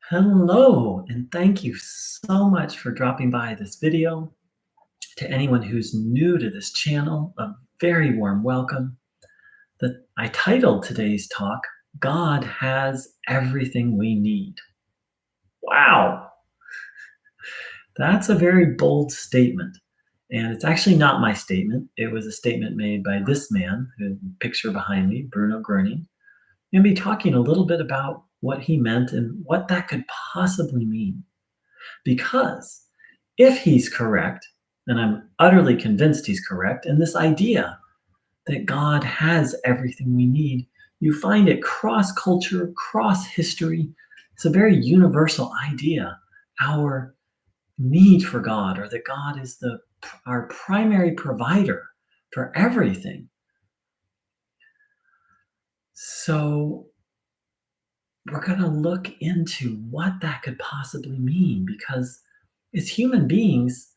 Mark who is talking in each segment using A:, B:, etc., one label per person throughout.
A: Hello, and thank you so much for dropping by this video. To anyone who's new to this channel, a very warm welcome. I titled today's talk, God Has Everything We Need. Wow, that's a very bold statement. And it's actually not my statement. It was a statement made by this man, who picture behind me, Bruno Groening. I'm going to be talking a little bit about what he meant and what that could possibly mean. Because if he's correct, and I'm utterly convinced he's correct, and this idea that God has everything we need, you find it cross culture, cross history. It's a very universal idea. Our need for God, or that God is our primary provider for everything. So we're going to look into what that could possibly mean because as human beings,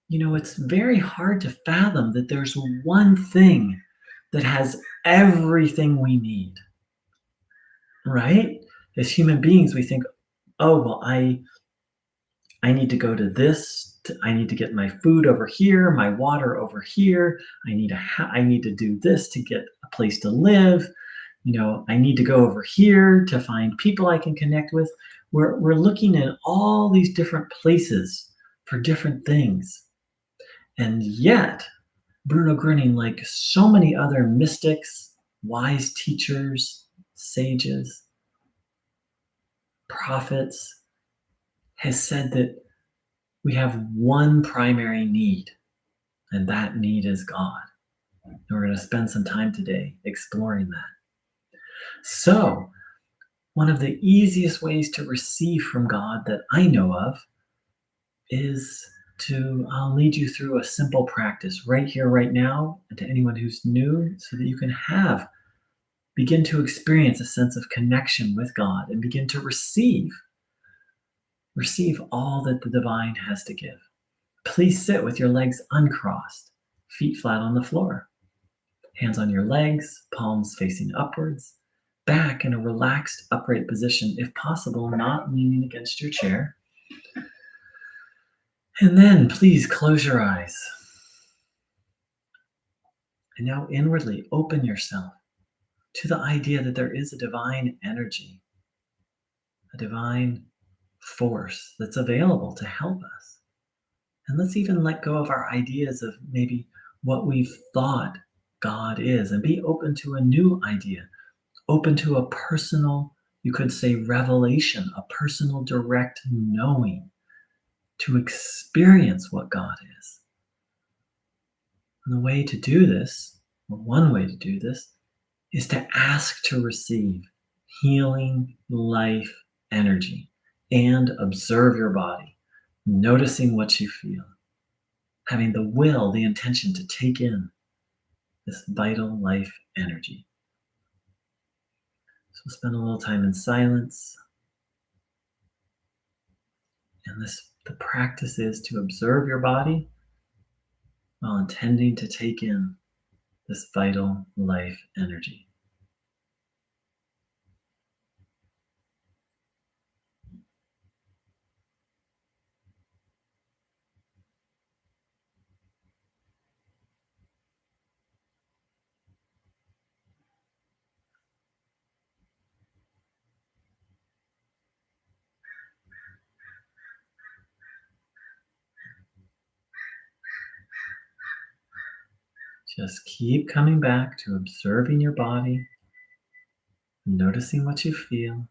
A: it's very hard to fathom that there's one thing that has everything we need, right? As human beings, we think, oh, well, I need to go to this. I need to get my food over here, my water over here. I need to do this to get a place to live. I need to go over here to find people I can connect with. We're looking at all these different places for different things. And yet, Bruno Groening, like so many other mystics, wise teachers, sages, prophets, has said that we have one primary need, and that need is God. And we're going to spend some time today exploring that. So, one of the easiest ways to receive from God that I know of is I'll lead you through a simple practice right here, right now, and to anyone who's new, so that you can begin to experience a sense of connection with God and begin to receive all that the divine has to give. Please sit with your legs uncrossed, feet flat on the floor, hands on your legs, palms facing upwards, back in a relaxed upright position, if possible, not leaning against your chair. And then please close your eyes. And now inwardly open yourself to the idea that there is a divine energy, a divine force that's available to help us. And let's even let go of our ideas of maybe what we've thought God is and be open to a new idea, open to a personal, you could say, revelation, a personal direct knowing to experience what God is. And the way to do this, or one way to do this, is to ask to receive healing life energy and observe your body, noticing what you feel, having the will, the intention to take in this vital life energy. So we'll spend a little time in silence. And the practice is to observe your body while intending to take in this vital life energy. Just keep coming back to observing your body, noticing what you feel.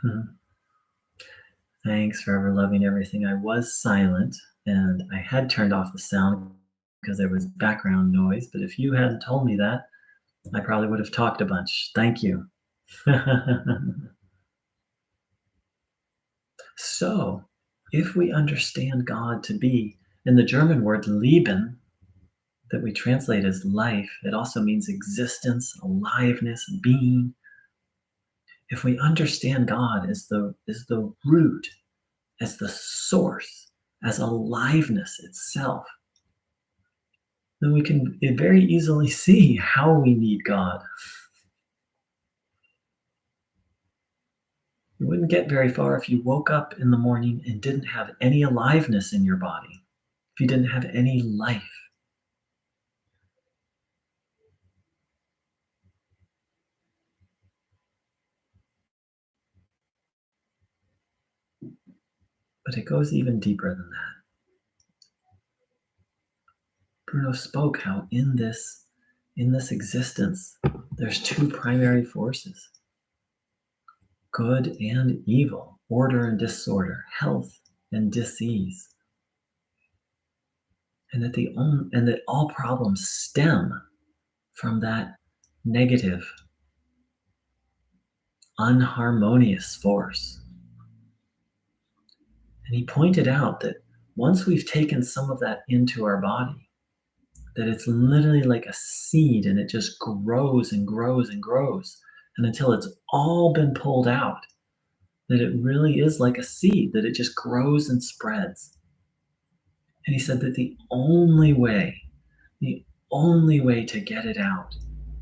A: Mhm. Thanks for ever loving everything. I was silent and I had turned off the sound because there was background noise. But if you hadn't told me that, I probably would have talked a bunch. Thank you. So, if we understand God to be, in the German word Leben, that we translate as life, it also means existence, aliveness, being. If we understand God as the root, as the source, as aliveness itself, then we can very easily see how we need God. You wouldn't get very far if you woke up in the morning and didn't have any aliveness in your body, if you didn't have any life. But it goes even deeper than that. Bruno spoke how in this existence there's two primary forces, good and evil, order and disorder, health and disease. And that all problems stem from that negative, unharmonious force. And he pointed out that once we've taken some of that into our body, that it's literally like a seed and it just grows and grows and grows. And until it's all been pulled out, that it really is like a seed, that it just grows and spreads. And he said that the only way to get it out,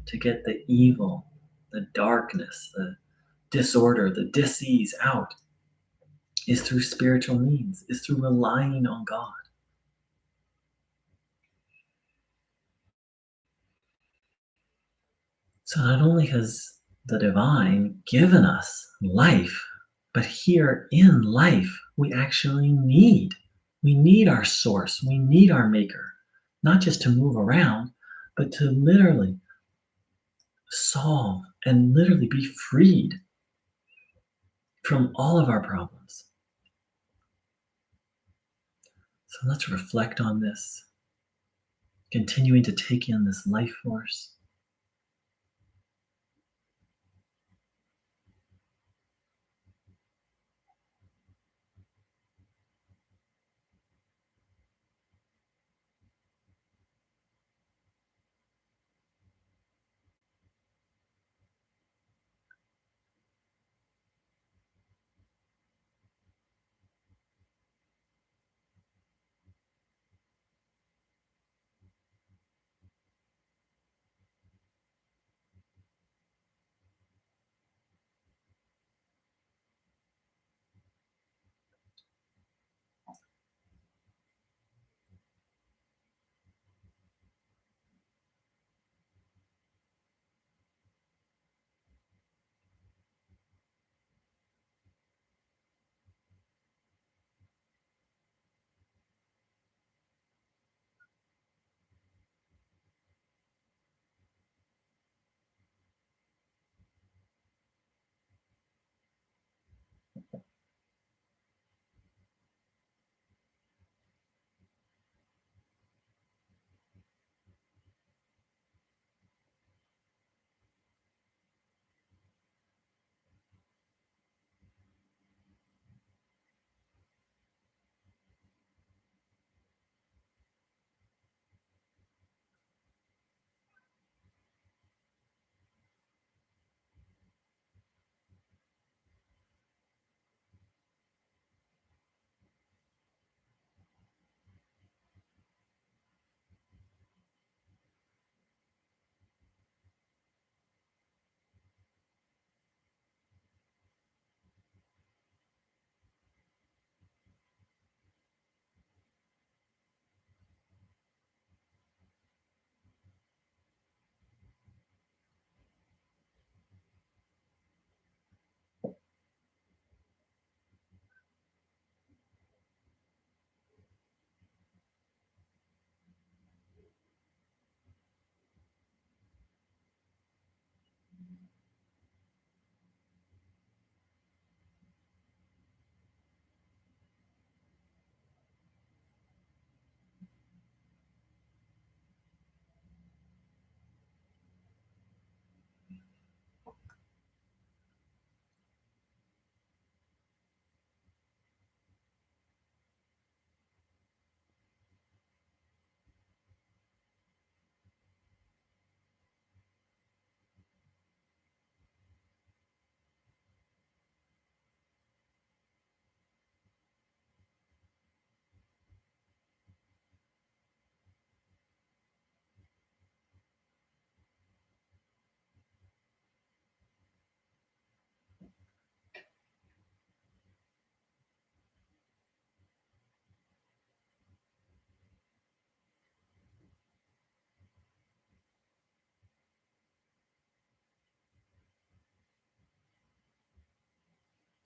A: to get the evil, the darkness, the disorder, the disease out, is through spiritual means, is through relying on God. So not only has the divine given us life, but here in life, we need our source, we need our maker, not just to move around, but to literally solve and literally be freed from all of our problems. So let's reflect on this, continuing to take in this life force.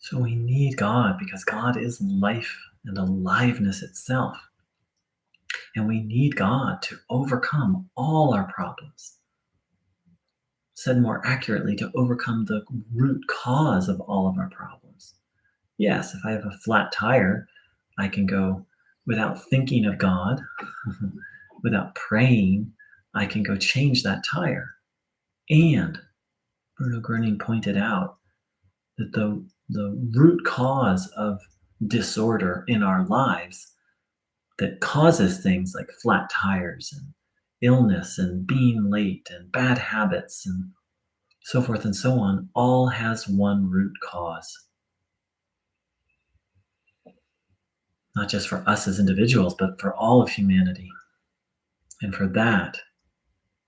A: So we need God because God is life and aliveness itself. And we need God to overcome all our problems. Said more accurately, to overcome the root cause of all of our problems. Yes, if I have a flat tire, I can go without thinking of God, without praying, I can go change that tire. And Bruno Groening pointed out that the root cause of disorder in our lives that causes things like flat tires and illness and being late and bad habits and so forth and so on, all has one root cause. Not just for us as individuals, but for all of humanity. And for that,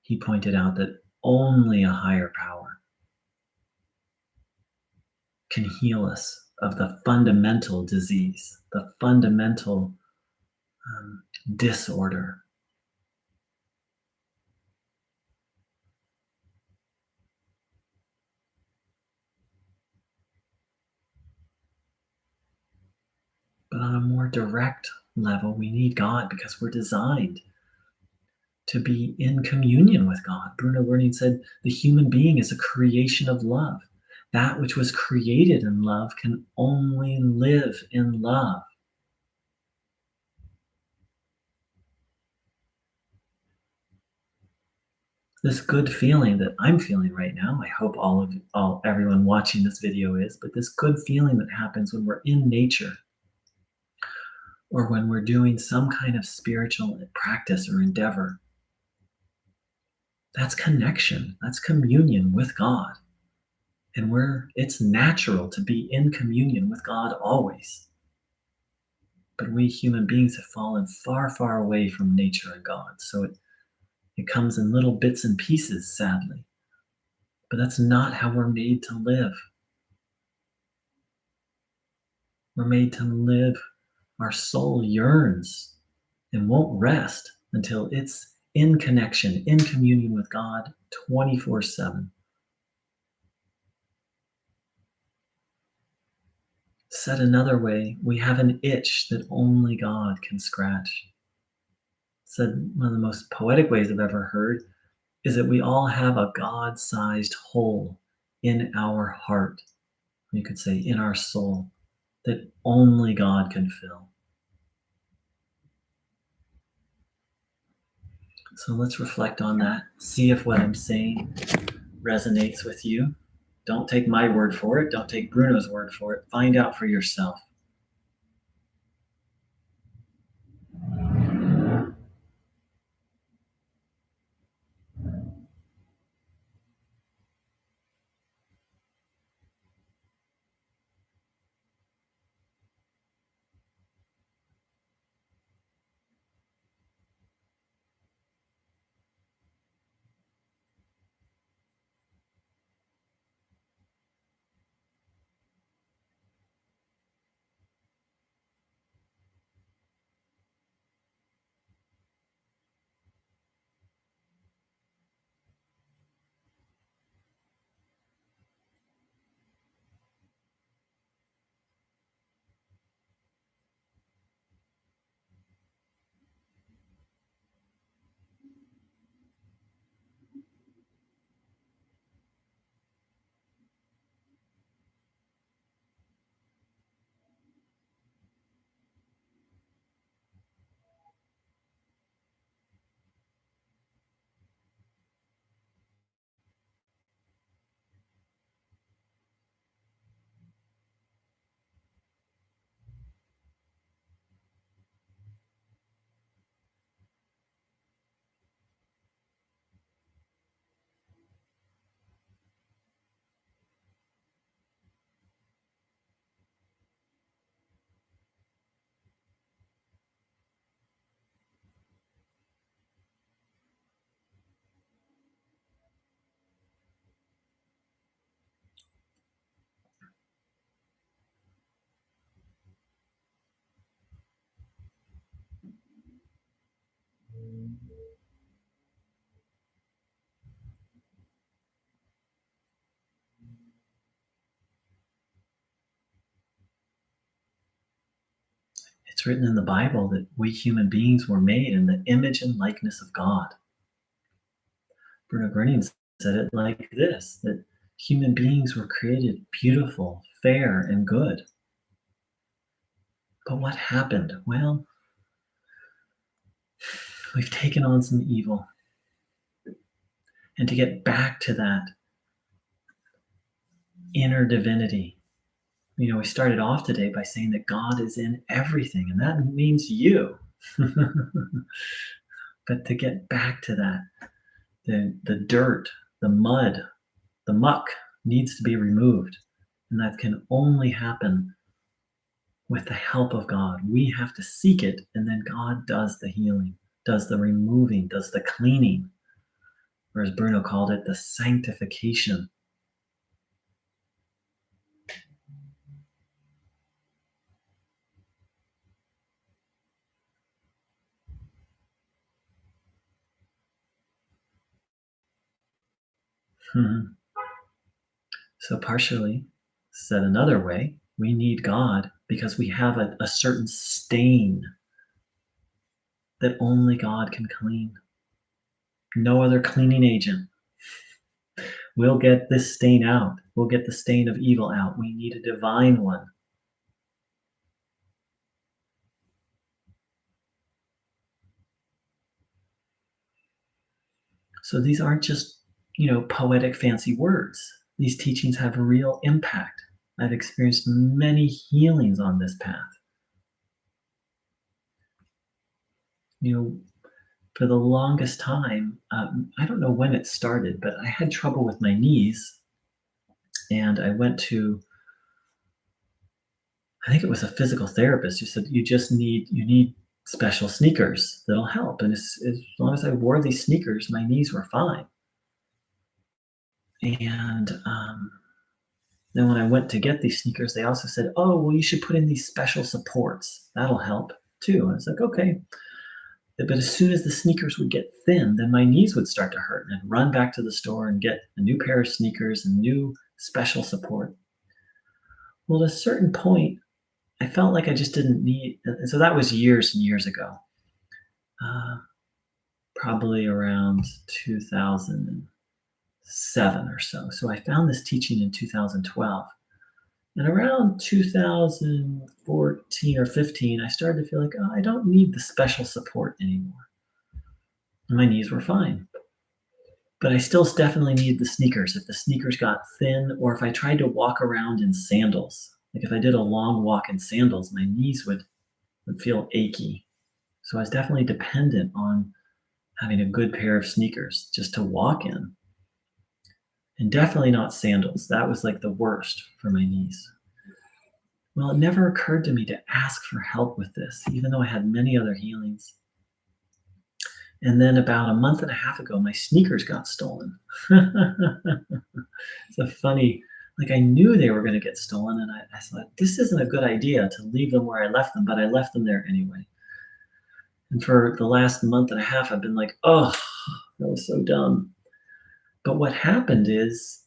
A: he pointed out that only a higher power can heal us of the fundamental disease, the fundamental disorder. But on a more direct level, we need God because we're designed to be in communion with God. Bruno Groening said the human being is a creation of love. That which was created in love can only live in love. This good feeling that I'm feeling right now, I hope everyone watching this video is, but this good feeling that happens when we're in nature or when we're doing some kind of spiritual practice or endeavor, that's connection, that's communion with God. And it's natural to be in communion with God always. But we human beings have fallen far, far away from nature and God. So it comes in little bits and pieces, sadly. But that's not how we're made to live. We're made to live. Our soul yearns and won't rest until it's in connection, in communion with God 24/7. Said another way, we have an itch that only God can scratch. Said one of the most poetic ways I've ever heard is that we all have a God-sized hole in our heart. You could say in our soul that only God can fill. So let's reflect on that. See if what I'm saying resonates with you. Don't take my word for it. Don't take Bruno's word for it. Find out for yourself. It's written in the Bible that we human beings were made in the image and likeness of God. Bruno Groening said it like this, that human beings were created beautiful, fair, and good. But what happened? Well, we've taken on some evil. And to get back to that inner divinity, we started off today by saying that God is in everything, and that means you. But to get back to that, the dirt, the mud, the muck needs to be removed. And that can only happen with the help of God. We have to seek it, and then God does the healing, does the removing, does the cleaning, or as Bruno called it, the sanctification. Mhm. So, partially, said another way, we need God because we have a certain stain that only God can clean. No other cleaning agent will get this stain out. We'll get the stain of evil out. We need a divine one. So these aren't just, poetic fancy words. These teachings have real impact. I've experienced many healings on this path. You know, for the longest time, I don't know when it started, but I had trouble with my knees, and I went to, I think it was a physical therapist who said you need special sneakers that'll help. And as long as I wore these sneakers, my knees were fine. And then when I went to get these sneakers, they also said, "Oh, well, you should put in these special supports. That'll help too." I was like, "Okay." But as soon as the sneakers would get thin, then my knees would start to hurt, and I'd run back to the store and get a new pair of sneakers and new special support. Well, at a certain point, I felt like I just didn't need, and so that was years and years ago, uh, probably around 2007 or so. So I found this teaching in 2012. And around 2014 or 15, I started to feel like, oh, I don't need the special support anymore. And my knees were fine. But I still definitely need the sneakers. If the sneakers got thin, or if I tried to walk around in sandals, like if I did a long walk in sandals, my knees would feel achy. So I was definitely dependent on having a good pair of sneakers just to walk in. And definitely not sandals. That was like the worst for my knees. Well, it never occurred to me to ask for help with this, even though I had many other healings. And then about a month and a half ago, my sneakers got stolen. It's a funny, like I knew they were going to get stolen, and I thought, this isn't a good idea to leave them where I left them, but I left them there anyway. And for the last month and a half, I've been like, oh, that was so dumb. But what happened is,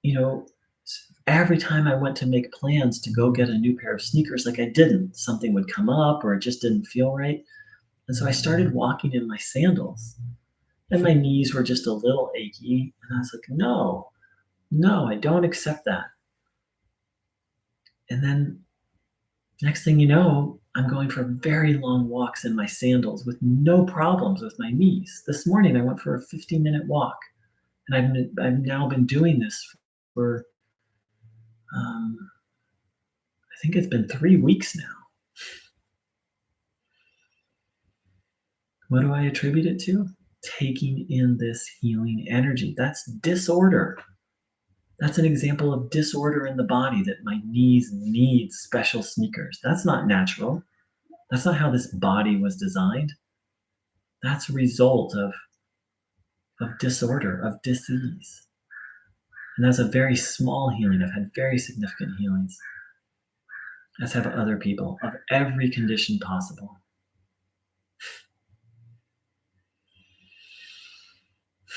A: you know, every time I went to make plans to go get a new pair of sneakers, like I didn't, something would come up or it just didn't feel right. And so I started walking in my sandals, and my knees were just a little achy. And I was like, no, no, I don't accept that. And then next thing you know, I'm going for very long walks in my sandals with no problems with my knees. This morning I went for a 15-minute walk, and I've now been doing this for um, I think it's been 3 weeks now. What do I attribute it to? Taking in this healing energy. That's disorder. That's an example of disorder in the body, that my knees need special sneakers. That's not natural. That's not how this body was designed. That's a result of disorder, of disease. And that's a very small healing. I've had very significant healings, as have other people, of every condition possible.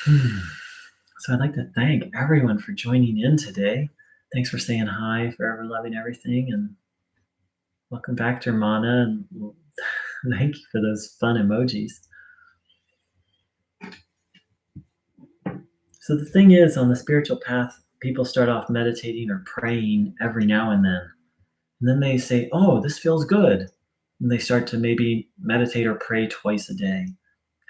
A: So I'd like to thank everyone for joining in today. Thanks for saying hi, forever loving everything, and Welcome back, Dermana, and thank you for those fun emojis. So the thing is, on the spiritual path, people start off meditating or praying every now and then. And then they say, oh, this feels good. And they start to maybe meditate or pray twice a day.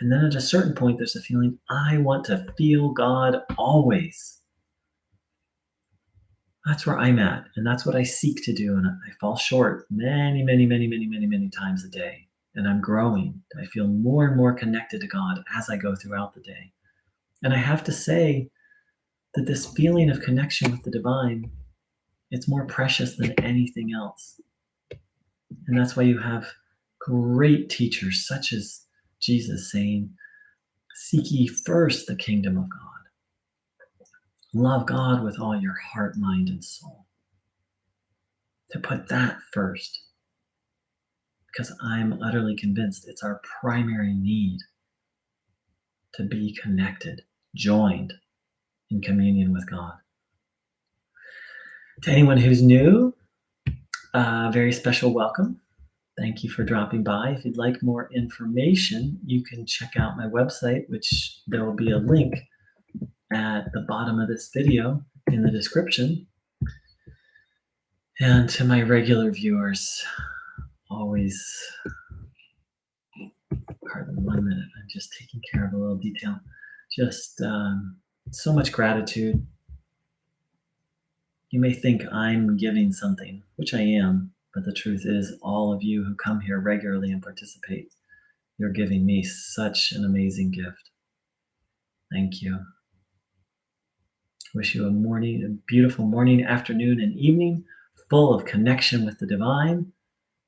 A: And then at a certain point, there's a feeling, I want to feel God always. That's where I'm at. And that's what I seek to do. And I fall short many, many, many, many, many, many times a day. And I'm growing. I feel more and more connected to God as I go throughout the day. And I have to say that this feeling of connection with the divine, it's more precious than anything else. And that's why you have great teachers such as Jesus saying, seek ye first the kingdom of God. Love God with all your heart, mind, and soul. To put that first. Because I'm utterly convinced it's our primary need to be connected, joined in communion with God. To anyone who's new, a very special welcome. Thank you for dropping by. If you'd like more information, you can check out my website, which there will be a link at the bottom of this video in the description. And to my regular viewers, always, pardon 1 minute, I'm just taking care of a little detail. Just so much gratitude. You may think I'm giving something, which I am, but the truth is all of you who come here regularly and participate, you're giving me such an amazing gift. Thank you. Wish you a beautiful morning, afternoon, and evening, full of connection with the divine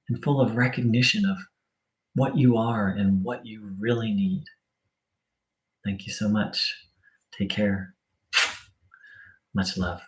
A: and full of recognition of what you are and what you really need. Thank you so much. Take care. Much love.